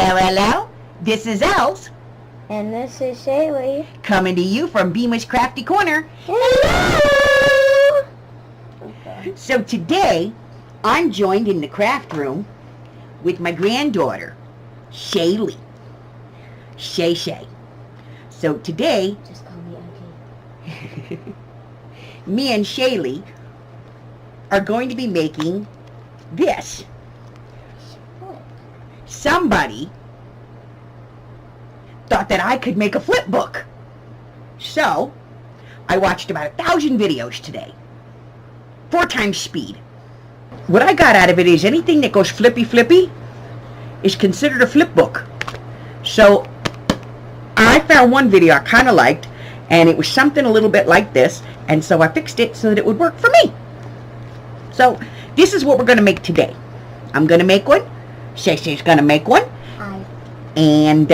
Hello, this is Els. And this is Shaelee. Coming to you from Beamish Crafty Corner. Hello! Okay. So today, I'm joined in the craft room with my granddaughter, Shaelee. Shay. So today, Just call me Auntie. me and Shaelee are going to be making this. What? Somebody thought that I could make a flip book. So, I watched about 1,000 videos today. 4 times speed. What I got out of it is anything that goes flippy is considered a flip book. So, I found one video I kind of liked, and it was something a little bit like this, and so I fixed it so that it would work for me. So, this is what we're going to make today. I'm going to make one. Shay's going to make one. Hi. And,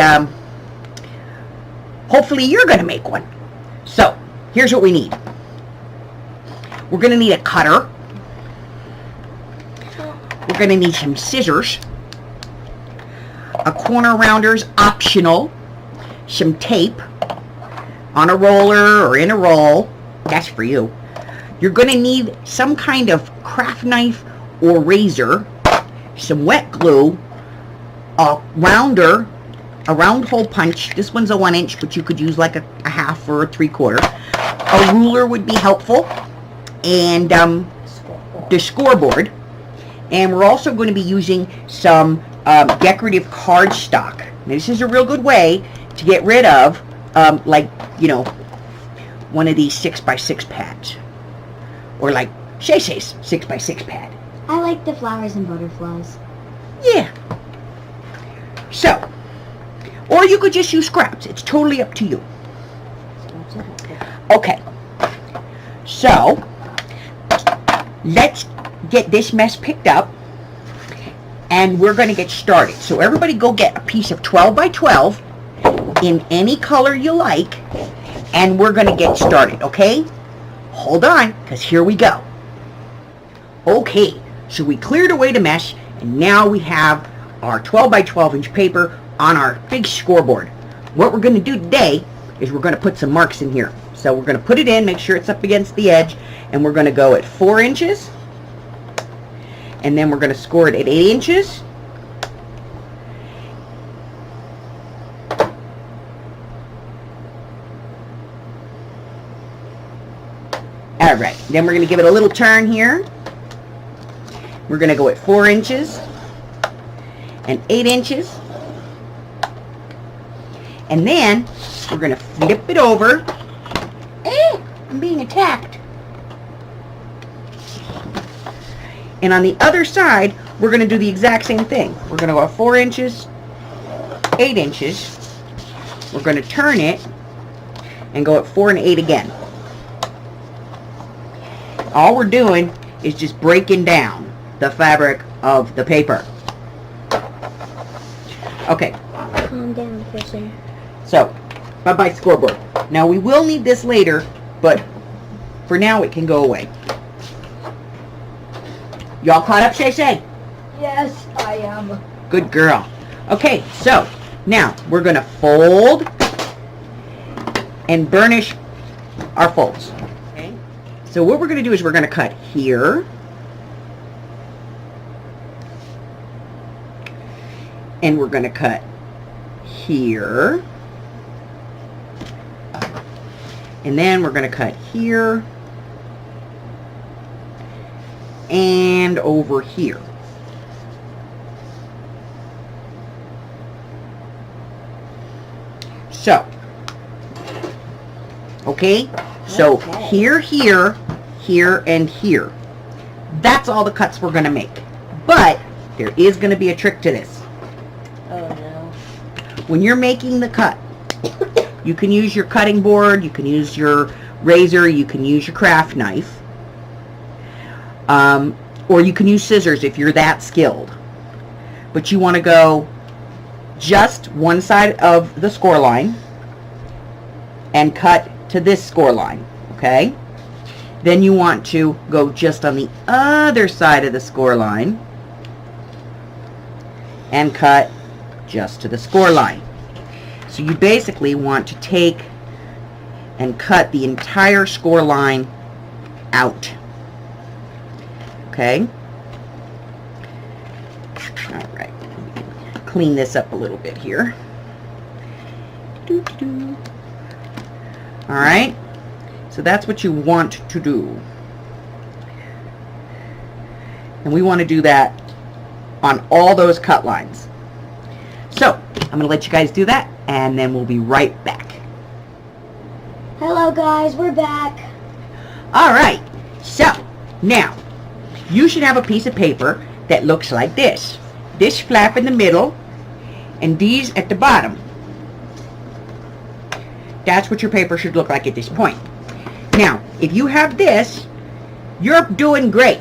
hopefully you're going to make one. So, here's what we need. We're going to need a cutter. We're going to need some scissors. A corner rounder's optional. Some tape on a roller or in a roll. That's for you. You're going to need some kind of craft knife or razor. Some wet glue. A rounder. A round hole punch. This one's a 1 inch, but you could use like a half or a 3/4. A ruler would be helpful. And the scoreboard. And we're also going to be using some decorative cardstock. Now, this is a real good way to get rid of, like, you know, one of these 6x6 pads. Or like Shay's 6x6 pad. I like the flowers and butterflies. Yeah. So, or you could just use scraps. It's totally up to you. Okay. So, let's get this mess picked up. And we're going to get started. So everybody go get a piece of 12 by 12 in any color you like. And we're going to get started, okay? Hold on, because here we go. Okay, so we cleared away the mess. And now we have our 12 by 12 inch paper on our big scoreboard. What we're going to do today is we're going to put some marks in here. So we're going to put it in, make sure it's up against the edge, and we're going to go at 4 inches, and then we're going to score it at 8 inches, alright, then we're going to give it a little turn here. We're going to go at 4 inches and 8 inches. And then we're going to flip it over. I'm being attacked. And on the other side, we're going to do the exact same thing. We're going to go 4 inches, 8 inches. We're going to turn it and go at 4 and 8 again. All we're doing is just breaking down the fabric of the paper. Okay. Calm down, person. So, bye-bye scoreboard. Now, we will need this later, but for now, it can go away. Y'all caught up, Shay? Yes, I am. Good girl. Okay, so, now, we're going to fold and burnish our folds. Okay? So, what we're going to do is we're going to cut here. And we're going to cut here. And then we're going to cut here and over here. So, okay? So, here, and here. That's all the cuts we're going to make. But, there is going to be a trick to this. Oh, no. When you're making the cut, you can use your cutting board, you can use your razor, you can use your craft knife, or you can use scissors if you're that skilled. But you want to go just one side of the score line and cut to this score line, okay? Then you want to go just on the other side of the score line and cut just to the score line. So you basically want to take and cut the entire score line out. Okay? All right. Clean this up a little bit here. All right? So that's what you want to do. And we want to do that on all those cut lines. So, I'm going to let you guys do that, and then we'll be right back. Hello guys, we're back. Alright, so, now, you should have a piece of paper that looks like this. This flap in the middle, and these at the bottom. That's what your paper should look like at this point. Now, if you have this, you're doing great.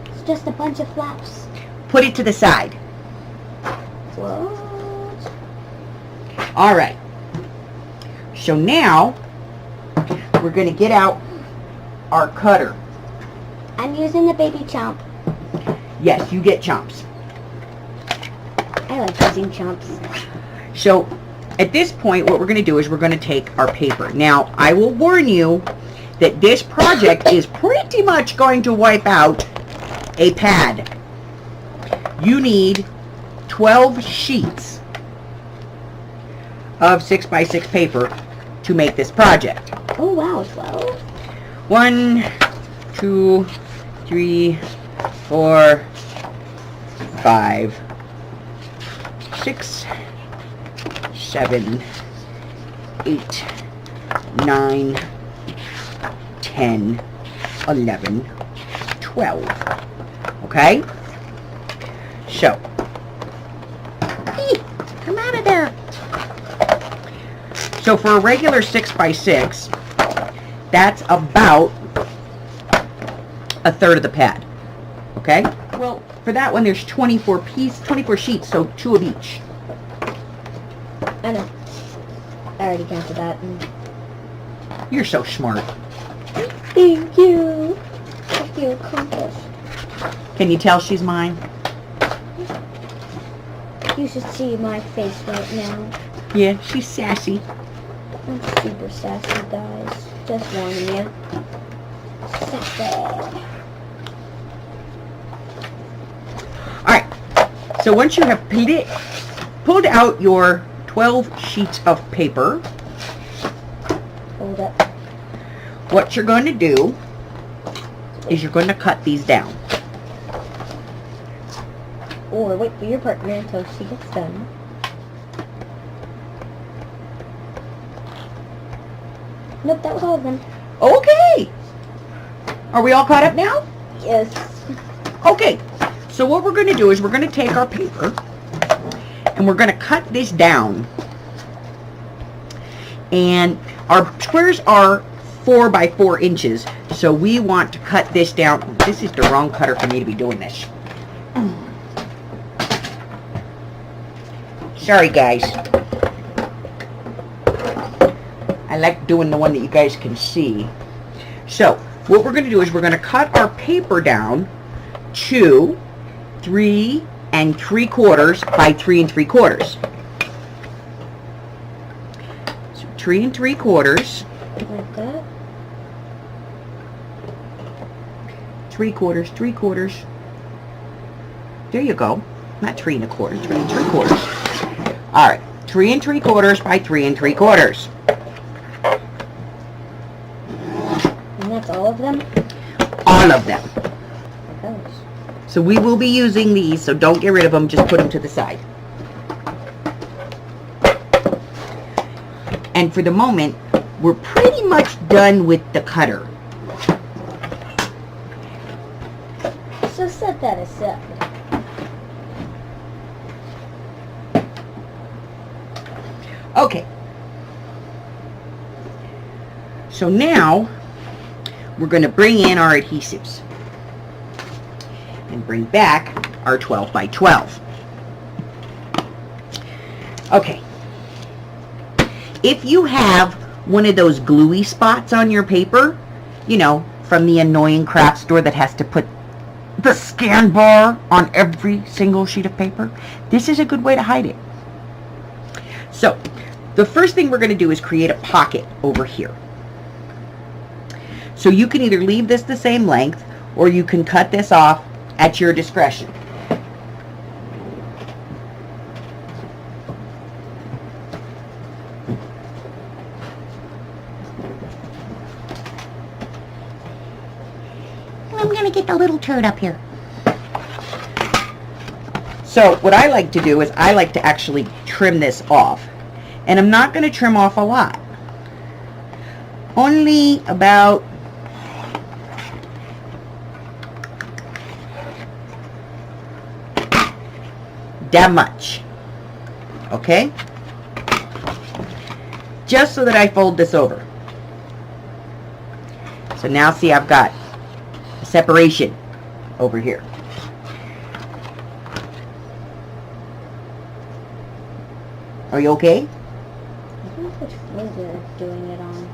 It's just a bunch of flaps. Put it to the side. What? Alright. So now, we're going to get out our cutter. I'm using the baby chomp. Yes, you get chomps. I like using chomps. So, at this point, what we're going to do is we're going to take our paper. Now, I will warn you that this project is pretty much going to wipe out a pad. You need 12 sheets of 6x6 paper to make this project. Oh wow, 12? 1, 2, 3, 4, 5, 6, 7, 8, 9, 10, 11, 12. Okay? So, come out of there. So for a regular 6x6, that's about a third of the pad. Okay? Well, for that one, there's 24 sheets, so 2 of each. I know. I already counted that. You're so smart. Thank you. I feel accomplished. Can you tell she's mine? You should see my face right now. Yeah, she's sassy. I'm super sassy, guys. Just warning you. Sassy. Alright, so once you have pulled out your 12 sheets of paper, Hold up. what you're going to do is you're going to cut these down. Or wait for your partner until she gets done. Nope, that was all of them. Okay! Are we all caught up now? Yes. Okay, so what we're going to do is we're going to take our paper and we're going to cut this down. And our squares are 4 by 4 inches, so we want to cut this down. This is the wrong cutter for me to be doing this. Sorry, guys. I like doing the one that you guys can see. So, what we're going to do is we're going to cut our paper down to 3 3/4 by 3 3/4. So 3 3/4. Like that. 3/4, 3/4. There you go. Not 3 1/4, 3 3/4. All right, 3 3/4 by 3 3/4. And that's all of them? All of them. Oh. So we will be using these, so don't get rid of them, just put them to the side. And for the moment, we're pretty much done with the cutter. So set that aside. Okay. So now, we're going to bring in our adhesives. And bring back our 12 by 12. Okay. If you have one of those gluey spots on your paper, you know, from the annoying craft store that has to put the scan bar on every single sheet of paper, this is a good way to hide it. So the first thing we're going to do is create a pocket over here. So you can either leave this the same length or you can cut this off at your discretion. I'm going to get the little turd up here. So what I like to do is I like to actually trim this off. And I'm not going to trim off a lot. Only about that much. Okay? Just so that I fold this over. So now see, I've got a separation over here. Are you okay? I don't know which floor we're doing it on.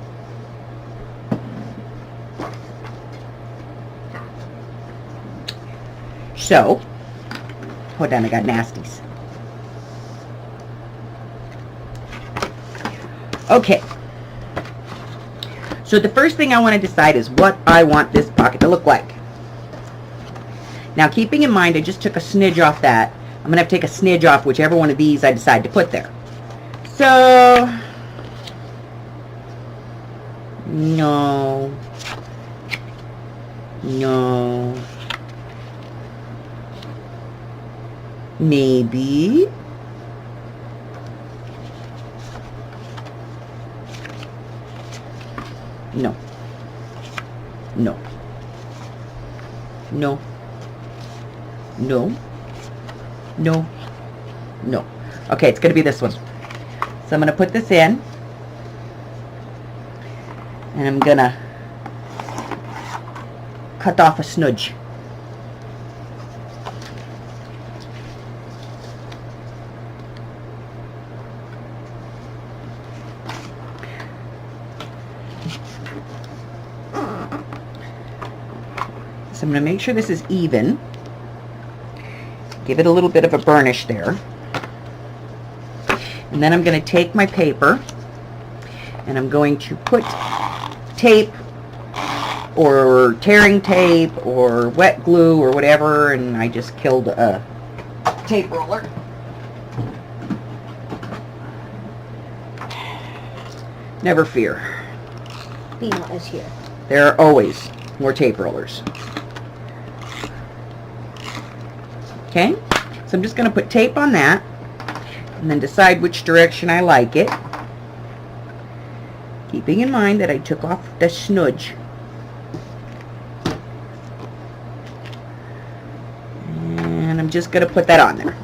So, hold on, I got nasties. Okay. So the first thing I want to decide is what I want this pocket to look like. Now, keeping in mind, I just took a smidge off that. I'm going to have to take a smidge off whichever one of these I decide to put there. So, no, maybe, no, okay, it's going to be this one. So I'm going to put this in, and I'm going to cut off a smudge. So I'm going to make sure this is even. Give it a little bit of a burnish there. And then I'm going to take my paper and I'm going to put tape or tearing tape or wet glue or whatever, and I just killed a tape roller. Never fear. Peanut is here. There are always more tape rollers. Okay, so I'm just going to put tape on that and then decide which direction I like it, keeping in mind that I took off the smudge. And I'm just going to put that on there.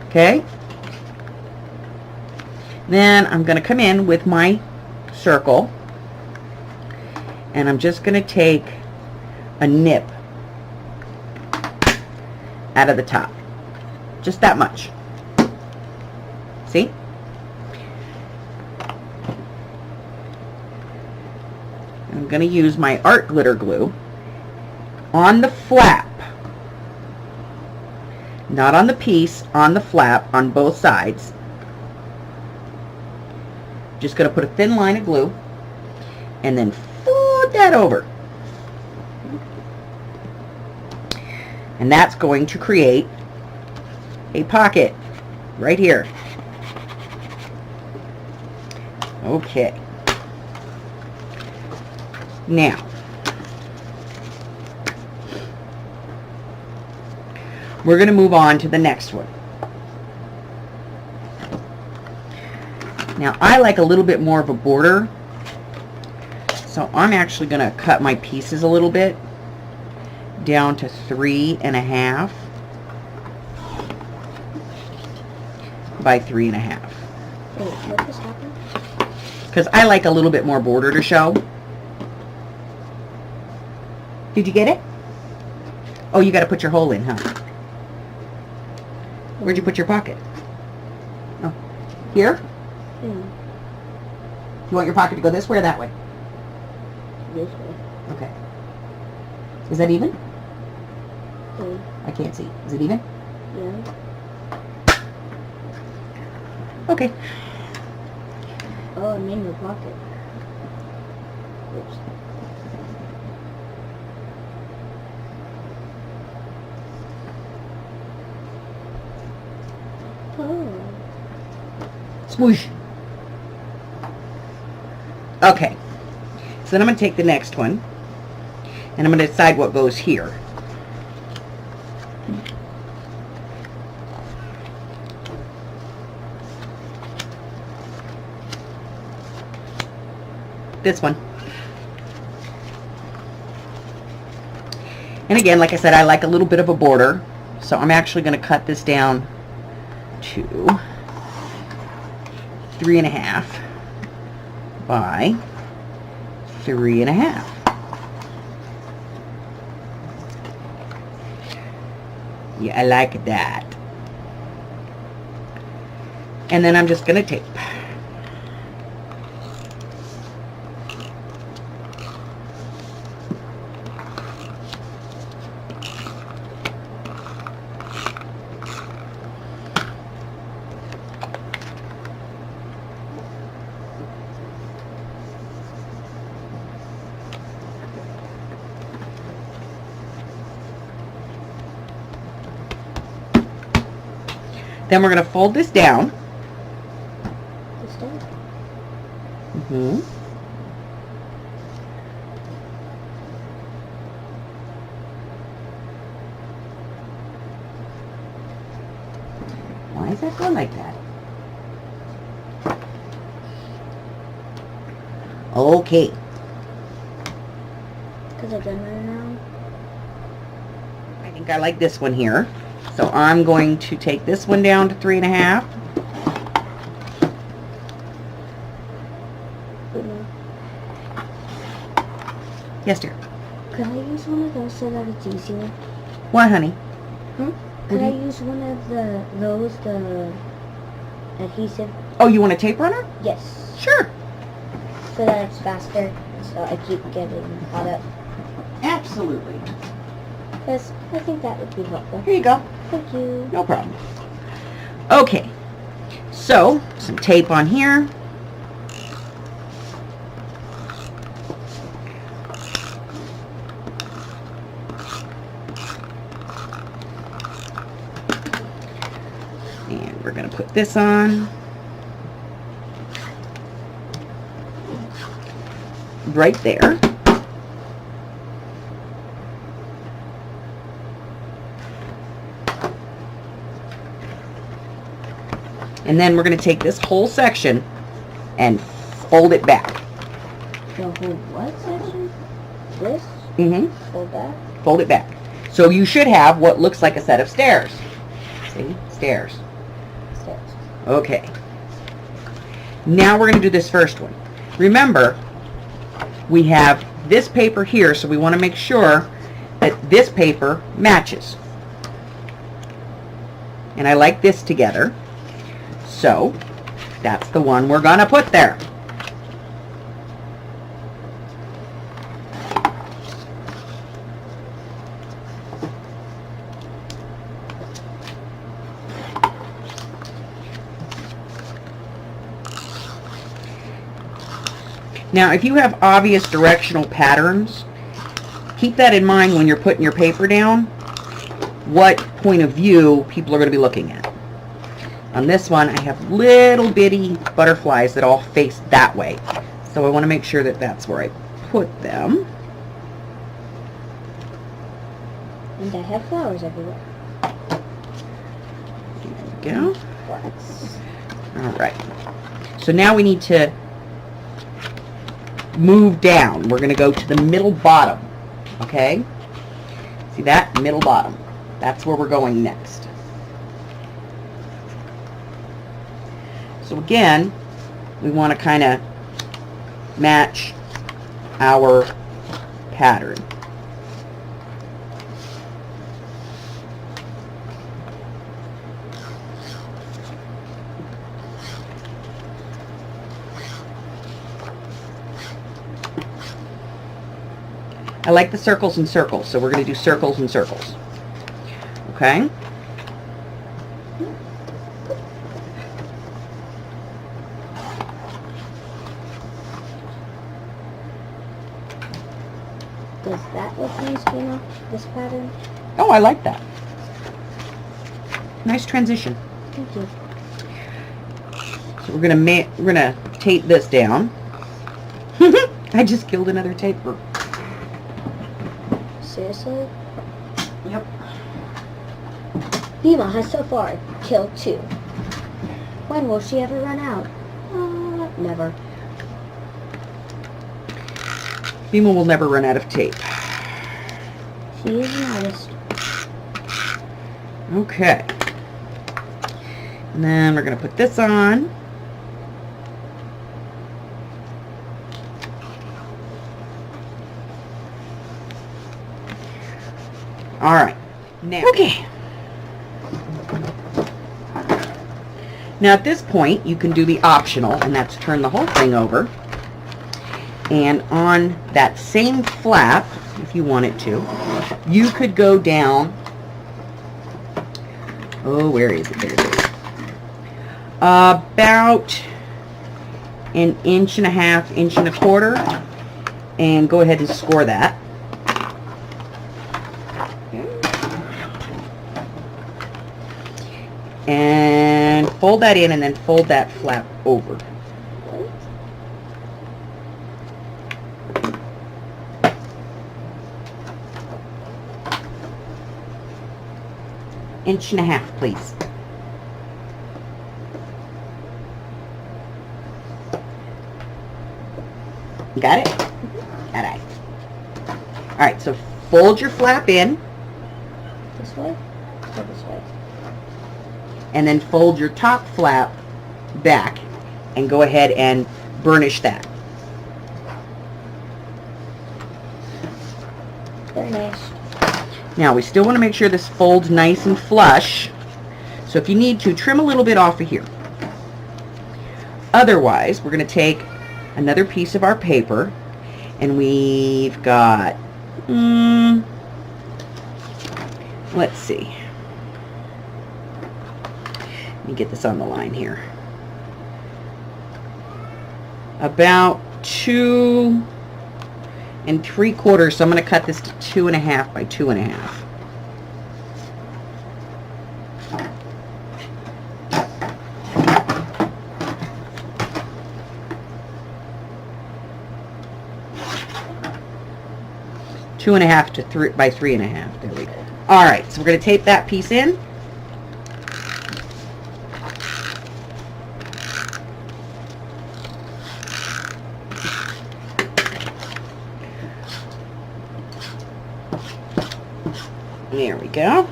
Okay, then I'm going to come in with my circle and I'm just going to take a nip out of the top, just that much. See? I'm going to use my art glitter glue on the flap, not on the piece, on the flap, on both sides. Just going to put a thin line of glue and then fold that over. And that's going to create a pocket right here. Okay. Now, we're going to move on to the next one. Now, I like a little bit more of a border, so I'm actually going to cut my pieces a little bit down to 3.5 by 3.5. Wait, what just happened? Because I like a little bit more border to show. Did you get it? Oh, you got to put your hole in, huh? Where'd you put your pocket? Oh, here? Hmm. You want your pocket to go this way or that way? This way. Okay. Is that even? Hmm. I can't see. Is it even? Yeah. Okay. Oh, I made no pocket. Oops. Oh. Swoosh. Okay. So then I'm going to take the next one, and I'm going to decide what goes here. This one. And again, like I said, I like a little bit of a border, so I'm actually going to cut this down to 3.5 by 3.5. Yeah, I like that. And then I'm just going to tape. Then we're going to fold this down. This down. Mm-hmm. Why is that going like that? Okay. Because I've done right now. I think I like this one here. So I'm going to take this one down to 3.5. Yes, dear. Could I use one of those so that it's easier? What, honey? Could I use one of the adhesive? Oh, you want a tape runner? Yes. Sure. So that it's faster. So I keep getting caught up. Absolutely. Because I think that would be helpful. Here you go. Thank you. No problem. Okay. So, some tape on here. And we're going to put this on. Right there. And then we're going to take this whole section and fold it back. The whole what section? This? Mm-hmm. Fold back? Fold it back. So you should have what looks like a set of stairs. See? Stairs. Stairs. Okay. Now we're going to do this first one. Remember, we have this paper here, so we want to make sure that this paper matches. And I like this together. So, that's the one we're going to put there. Now, if you have obvious directional patterns, keep that in mind when you're putting your paper down, what point of view people are going to be looking at. On this one, I have little bitty butterflies that all face that way. So I want to make sure that that's where I put them. And I have flowers everywhere. There we go. Flowers. All right. So now we need to move down. We're going to go to the middle bottom. Okay? See that? Middle bottom. That's where we're going next. So again, we want to kind of match our pattern. I like the circles and circles, so we're going to do circles and circles. Okay? Does that look nice, Gina? This pattern? Oh, I like that. Nice transition. Thank you. So we're gonna tape this down. I just killed another taper. Seriously? Yep. Bima has so far killed 2. When will she ever run out? Never. Bima will never run out of tape. She is an artist. Okay. And then we're going to put this on. All right. Now, okay. Now at this point, you can do the optional, and that's turn the whole thing over. And on that same flap, if you wanted to, you could go down, oh, where is it? There it is. About an 1.5 inches, 1.25 inches, and go ahead and score that. And fold that in, and then fold that flap over. Inch and a half, please. Got it? All right. All right, so fold your flap in. This way? Or this way? And then fold your top flap back and go ahead and burnish that. Very nice. Now, we still want to make sure this folds nice and flush. So if you need to, trim a little bit off of here. Otherwise, we're going to take another piece of our paper, and we've got, let's see. Let me get this on the line here. About 2 3/4, so I'm going to cut this to 2.5 by 2.5. Two and a half to 3 by 3.5. There we go. All right, so we're going to tape that piece in. There we go.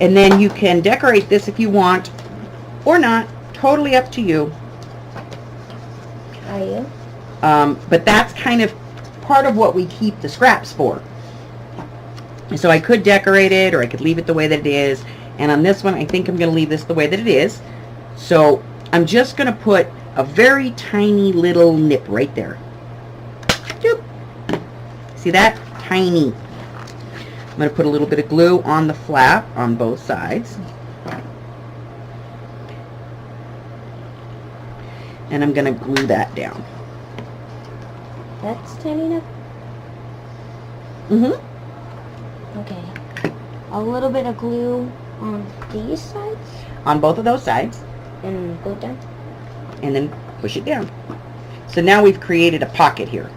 And then you can decorate this if you want or not. Totally up to you. Are you? But that's kind of part of what we keep the scraps for. So I could decorate it, or I could leave it the way that it is. And on this one, I think I'm going to leave this the way that it is. So I'm just going to put a very tiny little nip right there. Doop. See that? Tiny. I'm going to put a little bit of glue on the flap on both sides. And I'm going to glue that down. That's tiny enough? Mm-hmm. Okay. A little bit of glue on these sides? On both of those sides. And glue it down? And then push it down. So now we've created a pocket here.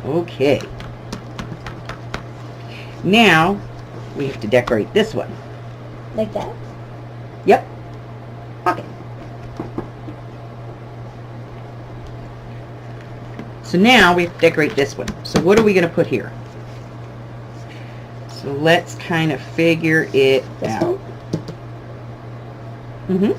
Okay. Now we have to decorate this one. Like that? Yep. Pocket. So now we have to decorate this one. So what are we going to put here? So let's kind of figure it This out. one? Mm-hmm.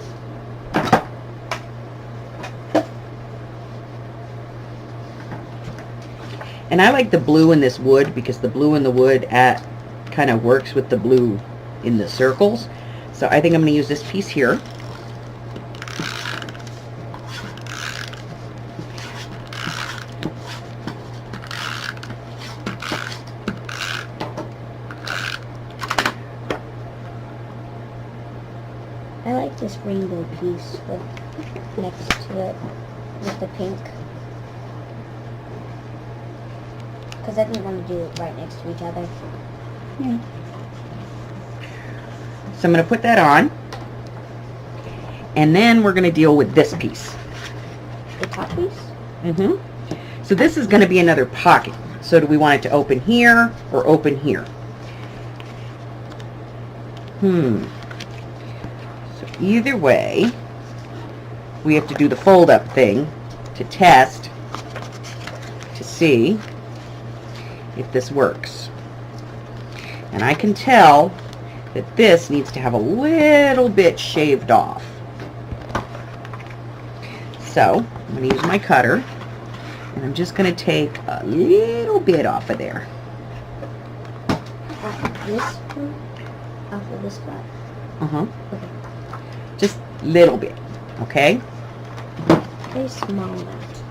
And I like the blue in this wood because the blue in the wood kind of works with the blue in the circles. So I think I'm going to use this piece here. I like this rainbow piece with next to it with the pink. Because I didn't want to do it right next to each other. Yeah. So I'm going to put that on. And then we're going to deal with this piece. The top piece? Mm-hmm. So this is going to be another pocket. So do we want it to open here or open here? So either way, we have to do the fold-up thing to test to see if this works. And I can tell that this needs to have a little bit shaved off. So I'm going to use my cutter, and I'm just going to take a little bit off of there. This one? Off of this spot? Uh-huh. Okay. Just a little bit, okay? Very small amount.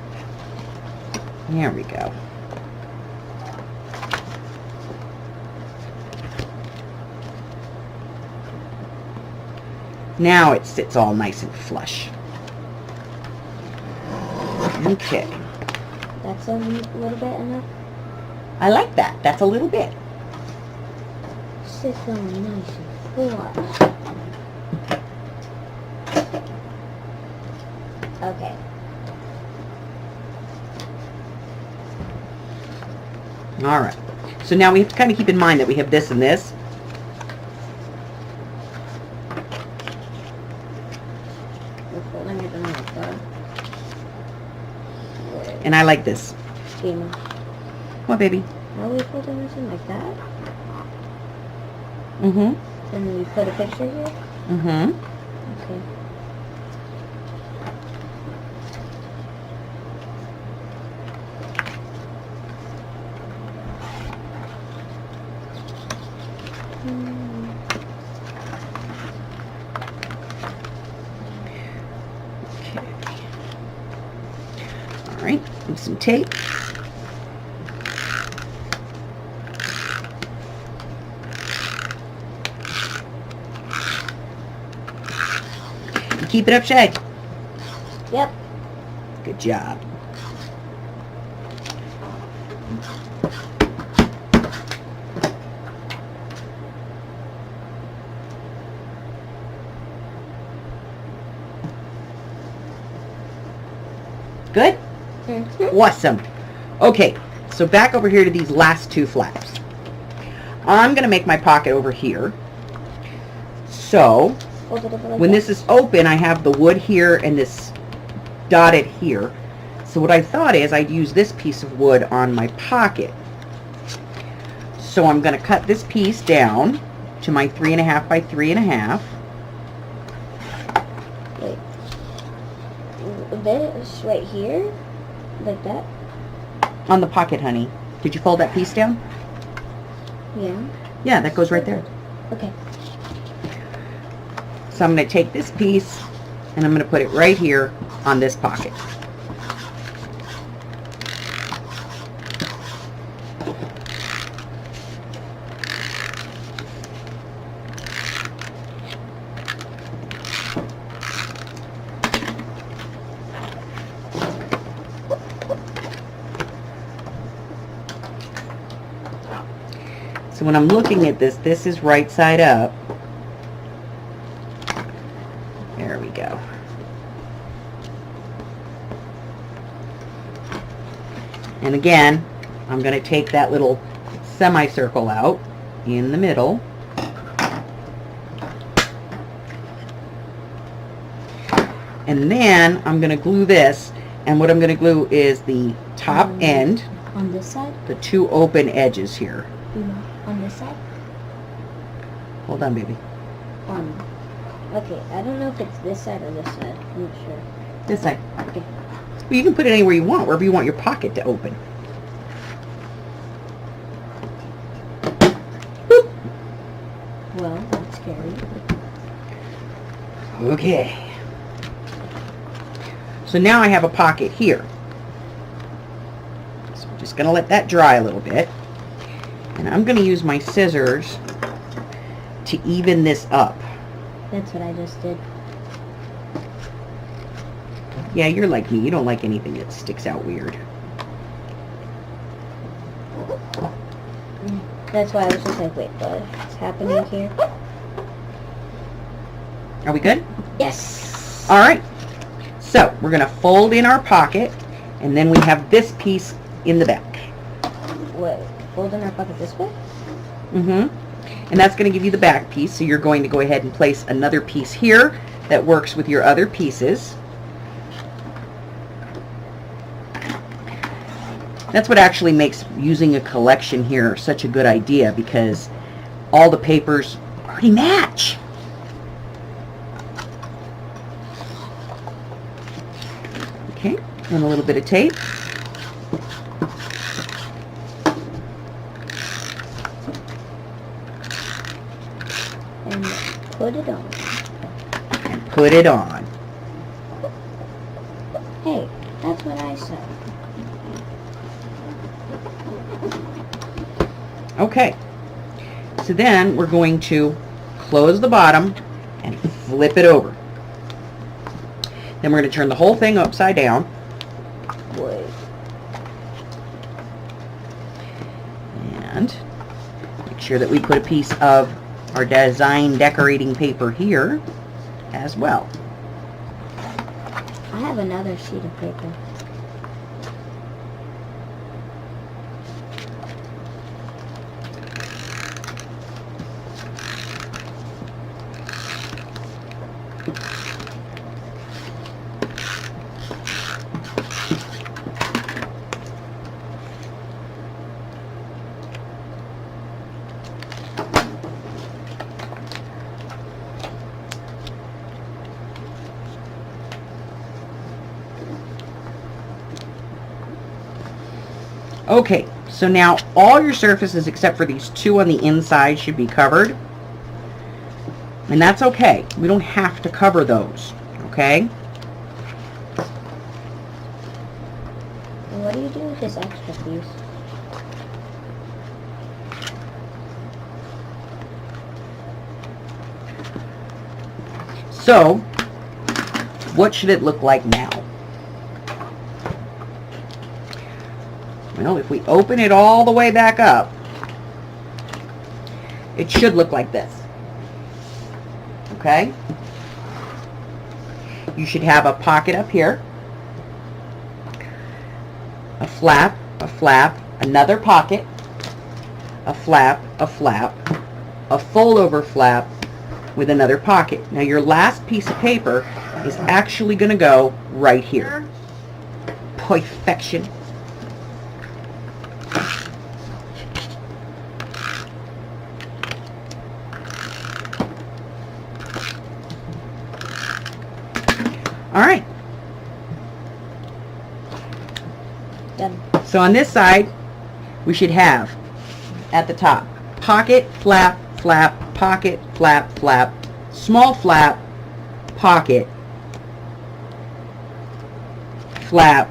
There we go. Now it sits all nice and flush. Okay. That's a little bit enough. I like that. That's a little bit. Sits all nice and flush. Okay. All right. So now we have to kind of keep in mind that we have this and this. We're folding it like that. And I like this. Schema. What, baby? Are we folding this in like that? Mm-hmm. And then we put a picture here? Mm-hmm. Okay. All right. Use some tape. Keep it up, Shay. Yep. Good job. Good? Mm-hmm. Awesome. Okay, so back over here to these last two flaps. I'm going to make my pocket over here. So, Fold it over like when that. this is open, I have the wood here and this dotted here. So what I thought is I'd use this piece of wood on my pocket. So I'm going to cut this piece down to my 3.5 by 3.5. Wait. This right here? Like that? On the pocket, honey. Did you fold that piece down? Yeah. Yeah, that goes right there. Okay. So I'm going to take this piece and I'm going to put it right here on this pocket. So when I'm looking at this, this is right side up. There we go. And again, I'm going to take that little semicircle out in the middle. And then I'm going to glue this, and what I'm going to glue is the top end, On this side? the two open edges here. On this side? Hold on, baby. Okay, I don't know if it's this side or this side. I'm not sure. This side. Okay. Well, you can put it anywhere you want, wherever you want your pocket to open. Boop. Well, that's scary. Okay. So now I have a pocket here. So I'm just going to let that dry a little bit. And I'm going to use my scissors to even this up. That's what I just did. Yeah, you're like me. You don't like anything that sticks out weird. That's why I was just like, wait, what's happening here? Are we good? Yes. All right. So we're going to fold in our pocket, and then we have this piece in the back. Wait, fold in our pocket this way? Mm-hmm. And that's going to give you the back piece. So you're going to go ahead and place another piece here that works with your other pieces. That's what actually makes using a collection here such a good idea, because all the papers already match. Okay, and a little bit of tape. And put it on. And put it on. Hey, that's what I said. Okay, so then we're going to close the bottom and flip it over. Then we're going to turn the whole thing upside down. Wait. And make sure that we put a piece of our design decorating paper here as well. I have another sheet of paper. Okay, so now all your surfaces except for these two on the inside should be covered. And that's okay. We don't have to cover those, okay? And what do you do with this extra piece? So, what should it look like now? Well, if we open it all the way back up, it should look like this. Okay? You should have a pocket up here, a flap, another pocket, a flap, a fold-over flap with another pocket. Now your last piece of paper is actually going to go right here. Perfection. All right. Done. So on this side, we should have at the top pocket, flap, pocket, flap, small flap, pocket, flap,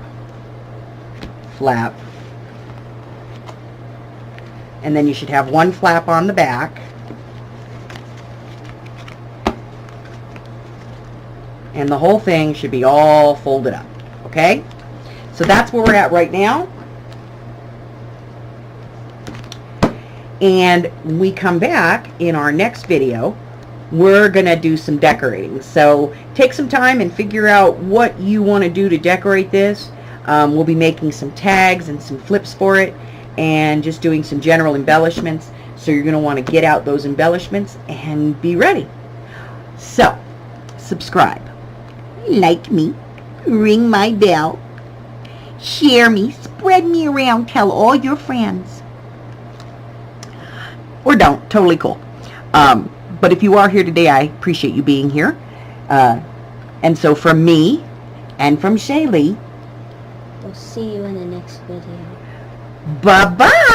and then you should have one flap on the back. And the whole thing should be all folded up, okay? So that's where we're at right now. And when we come back in our next video, we're going to do some decorating. So take some time and figure out what you want to do to decorate this. We'll be making some tags and some flips for it and just doing some general embellishments. So you're going to want to get out those embellishments and be ready. So, subscribe. Like me, ring my bell, share me, spread me around, tell all your friends. Or don't, totally cool. But if you are here today, I appreciate you being here. And so from me and from Shaelee, We'll see you in the next video. bye-bye.